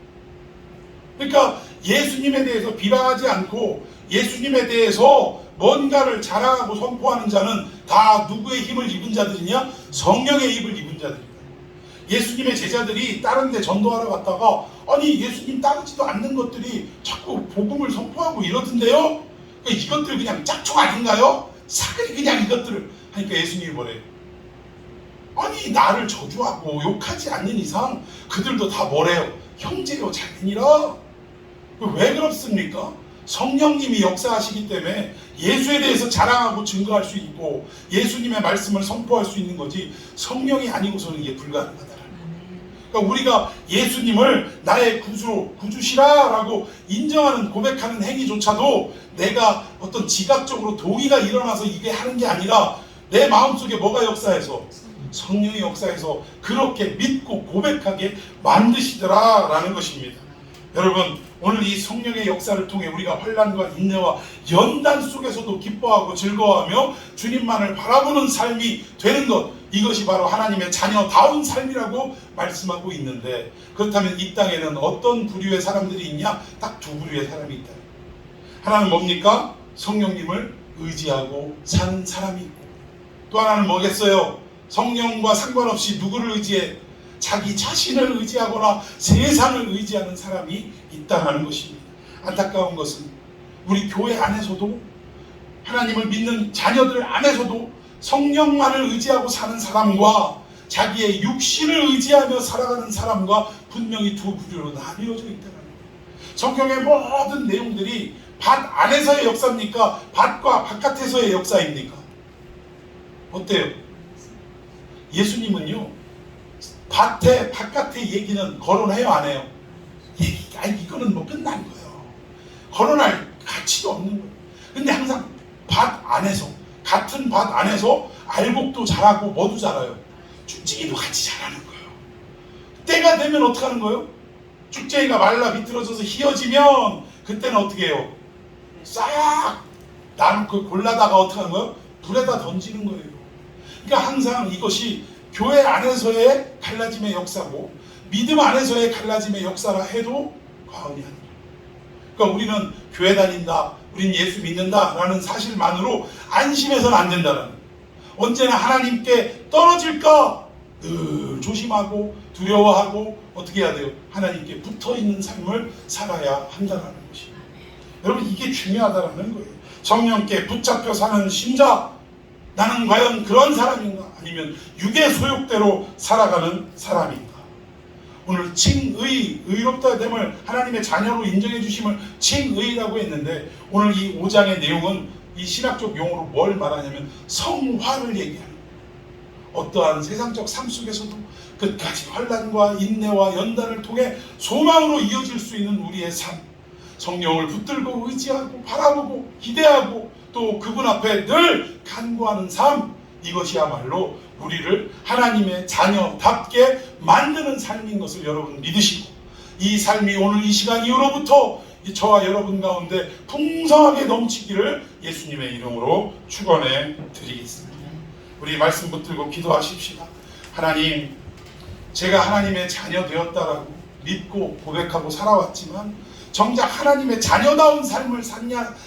그러니까 예수님에 대해서 비방하지 않고 예수님에 대해서 뭔가를 자랑하고 선포하는 자는 다 누구의 힘을 입은 자들이냐? 성령의 힘을 입은 자들이다. 예수님의 제자들이 다른 데 전도하러 갔다가 아니 예수님 따르지도 않는 것들이 자꾸 복음을 선포하고 이러던데요? 그러니까 이것들 그냥 짝퉁 아닌가요? 사글이 그냥 이것들을 하니까 예수님이 뭐래요? 아니 나를 저주하고 욕하지 않는 이상 그들도 다 뭐래요? 형제요 자매니라. 왜 그렇습니까? 성령님이 역사하시기 때문에 예수에 대해서 자랑하고 증거할 수 있고 예수님의 말씀을 선포할 수 있는 거지 성령이 아니고서는 이게 불가능하다. 그러니까 우리가 예수님을 나의 구주시라라고 인정하는 고백하는 행위조차도 내가 어떤 지각적으로 동의가 일어나서 이게 하는 게 아니라 내 마음속에 뭐가 역사해서 성령의 역사에서 그렇게 믿고 고백하게 만드시더라라는 것입니다. 여러분 오늘 이 성령의 역사를 통해 우리가 환난과 인내와 연단 속에서도 기뻐하고 즐거워하며 주님만을 바라보는 삶이 되는 것, 이것이 바로 하나님의 자녀다운 삶이라고 말씀하고 있는데, 그렇다면 이 땅에는 어떤 부류의 사람들이 있냐? 딱 두 부류의 사람이 있다. 하나는 뭡니까? 성령님을 의지하고 사는 사람이 있고, 또 하나는 뭐겠어요? 성령과 상관없이 누구를 의지해? 자기 자신을 의지하거나 세상을 의지하는 사람이 있다는 것입니다. 안타까운 것은 우리 교회 안에서도 하나님을 믿는 자녀들 안에서도 성령만을 의지하고 사는 사람과 자기의 육신을 의지하며 살아가는 사람과 분명히 두 부류로 나뉘어져 있다는 거예요. 성경의 모든 내용들이 밭 안에서의 역사입니까? 밭과 바깥에서의 역사입니까? 어때요? 예수님은요 밭에 바깥의 얘기는 거론해요 안 해요? 이거는 뭐 끝난 거예요. 거론할 가치도 없는 거예요. 근데 항상 밭 안에서 같은 밭 안에서 알곡도 자라고 뭐도 자라요. 쭉쟁이도 같이 자라는 거예요. 때가 되면 어떻게 하는 거예요? 쭉쟁이가 말라 비틀어져서 휘어지면 그때는 어떻게 해요? 싹 나는 그 골라다가 어떻게 하는 거예요? 불에다 던지는 거예요. 그러니까 항상 이것이 교회 안에서의 갈라짐의 역사고 믿음 안에서의 갈라짐의 역사라 해도 과언이 아니라, 그러니까 우리는 교회 다닌다, 우린 예수 믿는다 라는 사실만으로 안심해서는 안 된다는, 언제나 하나님께 떨어질까 늘 조심하고 두려워하고 어떻게 해야 돼요? 하나님께 붙어있는 삶을 살아야 한다는 것입니다. 여러분 이게 중요하다는 거예요. 성령께 붙잡혀 사는 신자, 나는 과연 그런 사람인가? 아니면 육의 소욕대로 살아가는 사람인가? 오늘 칭의, 의롭다 됨을 하나님의 자녀로 인정해 주심을 칭의라고 했는데, 오늘 이 5장의 내용은 이 신학적 용어로 뭘 말하냐면 성화를 얘기하는 거예요. 어떠한 세상적 삶 속에서도 끝까지 환난과 인내와 연단을 통해 소망으로 이어질 수 있는 우리의 삶, 성령을 붙들고 의지하고 바라보고 기대하고 또 그분 앞에 늘 간구하는 삶, 이것이야말로 우리를 하나님의 자녀답게 만드는 삶인 것을 여러분 믿으시고, 이 삶이 오늘 이 시간 이후로부터 저와 여러분 가운데 풍성하게 넘치기를 예수님의 이름으로 축원해 드리겠습니다. 우리 말씀 붙들고 기도하십시다. 하나님, 제가 하나님의 자녀 되었다라고 믿고 고백하고 살아왔지만 정작 하나님의 자녀다운 삶을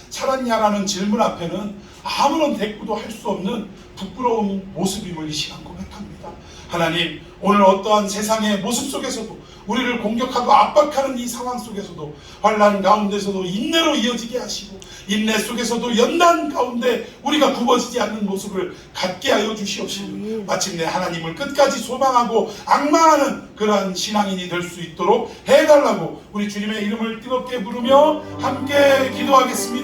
살았냐라는 질문 앞에는 아무런 대꾸도 할 수 없는 부끄러운 모습임을 이 시간 고백합니다. 하나님, 오늘 어떠한 세상의 모습 속에서도 우리를 공격하고 압박하는 이 상황 속에서도 환난 가운데서도 인내로 이어지게 하시고 인내 속에서도 연단 가운데 우리가 굽어지지 않는 모습을 갖게 하여 주시옵시며 마침내 하나님을 끝까지 소망하고 앙망하는 그러한 신앙인이 될 수 있도록 해달라고 우리 주님의 이름을 뜨겁게 부르며 함께 기도하겠습니다.